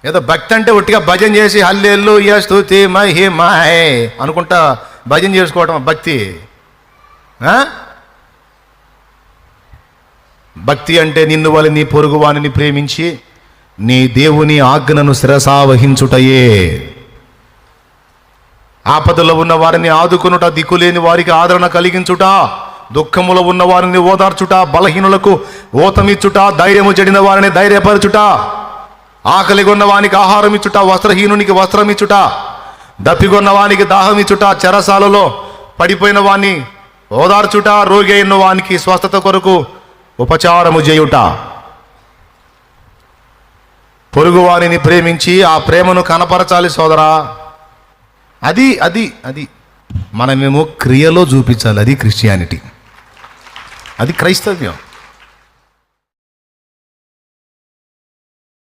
ఏదో భక్తి అంటే ఒట్టిగా భజన చేసి హల్లెలూయా స్తుతి మహిమాయ్ అనుకుంటా భజన చేసుకోవటం భక్తి. భక్తి అంటే నిన్ను వలె నీ పొరుగు వానిని ప్రేమించి నీ దేవుని ఆజ్ఞను శిరసావహించుటయే. ఆపదలో ఉన్న వారిని ఆదుకొనుట, దిక్కులేని వారికి ఆదరణ కలిగించుట, దుఃఖములో ఉన్న వారిని ఓదార్చుట, బలహీనులకు ఓతమిచ్చుట, ధైర్యము చెడిన వారిని ధైర్యపరచుట, ఆకలిగొన్న వానికి ఆహారం ఇచ్చుట, వస్త్రహీనునికి వస్త్రం ఇచ్చుట, దప్పిగొన్న వానికి దాహం ఇచ్చుట, చెరసాలలో పడిపోయిన వాణ్ణి ఓదార్చుట, రోగి అయిన వానికి స్వస్థత కొరకు ఉపచారము చేయుట. పొరుగు వారిని ప్రేమించి ఆ ప్రేమను కనపరచాలి సోదరా. అది అది అది మనమేమో క్రియలో చూపించాలి. అది క్రిస్టియానిటీ, అది క్రైస్తవ్యం.